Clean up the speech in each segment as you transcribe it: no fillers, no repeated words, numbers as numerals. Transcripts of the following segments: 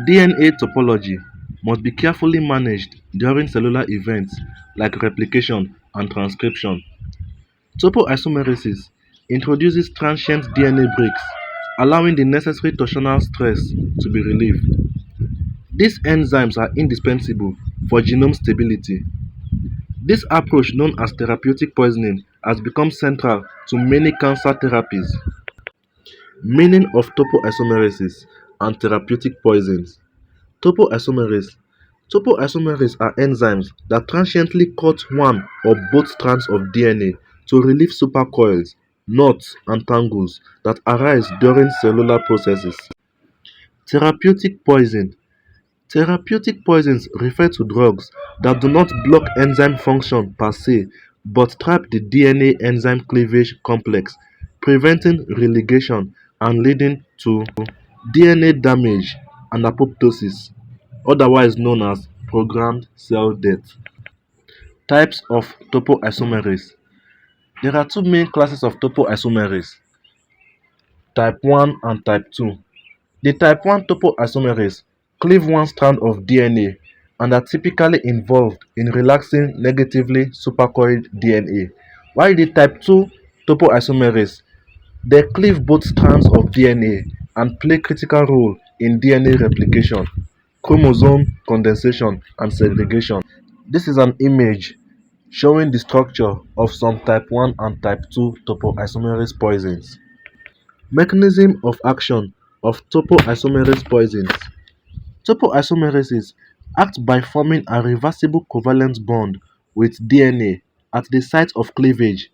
DNA topology must be carefully managed during cellular events like replication and transcription. Topoisomerases introduces transient DNA breaks, allowing the necessary torsional stress to be relieved. These enzymes are indispensable for genome stability. This approach, known as therapeutic poisoning, has become central to many cancer therapies. Meaning of topoisomerases and therapeutic poisons. Topoisomerase. Topoisomerase are enzymes that transiently cut one or both strands of DNA to relieve supercoils, knots, and tangles that arise during cellular processes. Therapeutic poison. Therapeutic poisons refer to drugs that do not block enzyme function per se but trap the DNA enzyme cleavage complex, preventing relegation and leading to DNA damage and apoptosis, otherwise known as programmed cell death. Types of topoisomerase. There are two main classes of topoisomerase, type 1 and type 2. The type 1 topoisomerase cleave one strand of DNA and are typically involved in relaxing negatively supercoiled DNA, while the type 2 topoisomerase they cleave both strands of DNA and play critical role in DNA replication, chromosome condensation, and segregation. This is an image showing the structure of some type 1 and type 2 topoisomerase poisons. Mechanism of action of topoisomerase poisons. Topoisomerases act by forming a reversible covalent bond with DNA at the site of cleavage.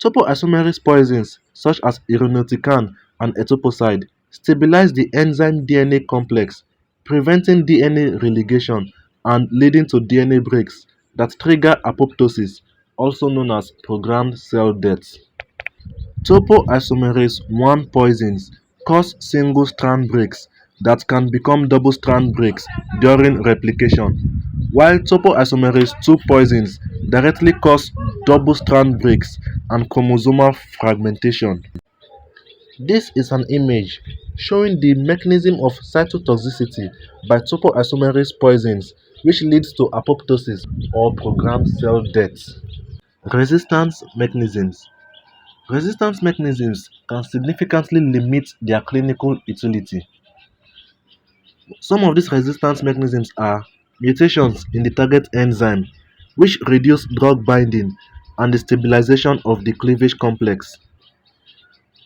Topoisomerase poisons such as irinotecan and etoposide stabilize the enzyme DNA complex, preventing DNA relegation and leading to DNA breaks that trigger apoptosis, also known as programmed cell death. Topoisomerase I poisons cause single-strand breaks that can become double-strand breaks during replication, while topoisomerase II poisons directly cause double-strand breaks and chromosomal fragmentation. This is an image showing the mechanism of cytotoxicity by topoisomerase poisons, which leads to apoptosis or programmed cell death. Resistance mechanisms. Resistance mechanisms can significantly limit their clinical utility. Some of these resistance mechanisms are mutations in the target enzyme, which reduce drug binding and the stabilization of the cleavage complex.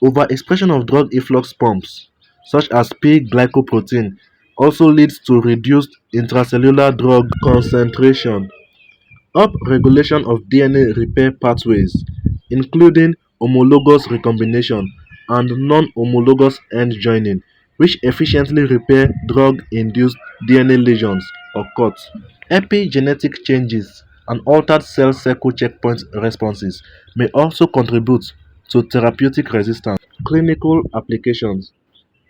Overexpression of drug efflux pumps, such as P-glycoprotein, also leads to reduced intracellular drug concentration. Upregulation of DNA repair pathways, including homologous recombination and non-homologous end joining, which efficiently repair drug-induced DNA lesions or cuts. Epigenetic changes and altered cell cycle checkpoint responses may also contribute to therapeutic resistance. Clinical applications.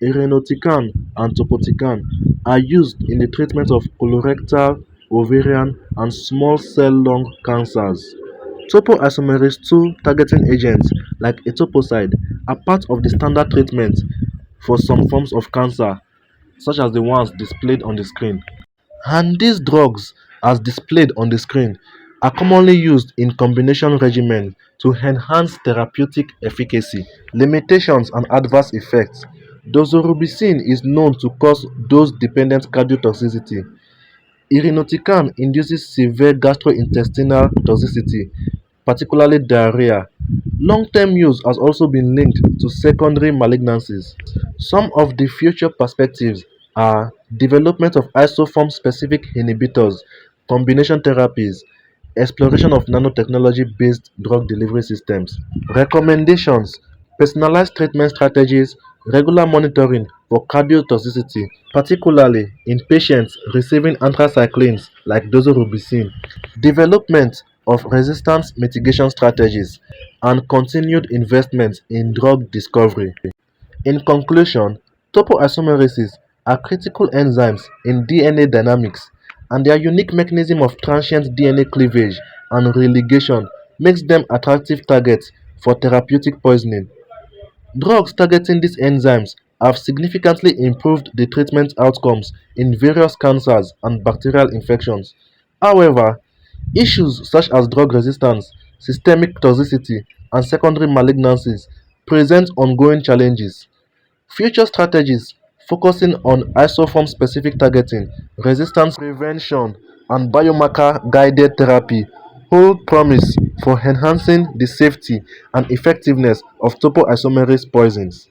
Irinotecan and topotecan are used in the treatment of colorectal, ovarian, and small cell lung cancers. Topoisomerase II targeting agents like etoposide are part of the standard treatment for some forms of cancer, such as the ones displayed on the screen. And these drugs, as displayed on the screen, are commonly used in combination regimens to enhance therapeutic efficacy. Limitations and adverse effects. Doxorubicin is known to cause dose-dependent cardiotoxicity. Irinotecan induces severe gastrointestinal toxicity, particularly diarrhea. Long-term use has also been linked to secondary malignancies. Some of the future perspectives are development of isoform-specific inhibitors, combination therapies, exploration of nanotechnology-based drug delivery systems. Recommendations: personalized treatment strategies, regular monitoring for cardiotoxicity, particularly in patients receiving anthracyclines like doxorubicin, development of resistance mitigation strategies, and continued investment in drug discovery. In conclusion, topoisomerases are critical enzymes in DNA dynamics, and their unique mechanism of transient DNA cleavage and relegation makes them attractive targets for therapeutic poisoning. Drugs targeting these enzymes have significantly improved the treatment outcomes in various cancers and bacterial infections. However, issues such as drug resistance, systemic toxicity, and secondary malignancies present ongoing challenges. Future strategies focusing on isoform specific targeting, resistance prevention, and biomarker guided therapy hold promise for enhancing the safety and effectiveness of topoisomerase poisons.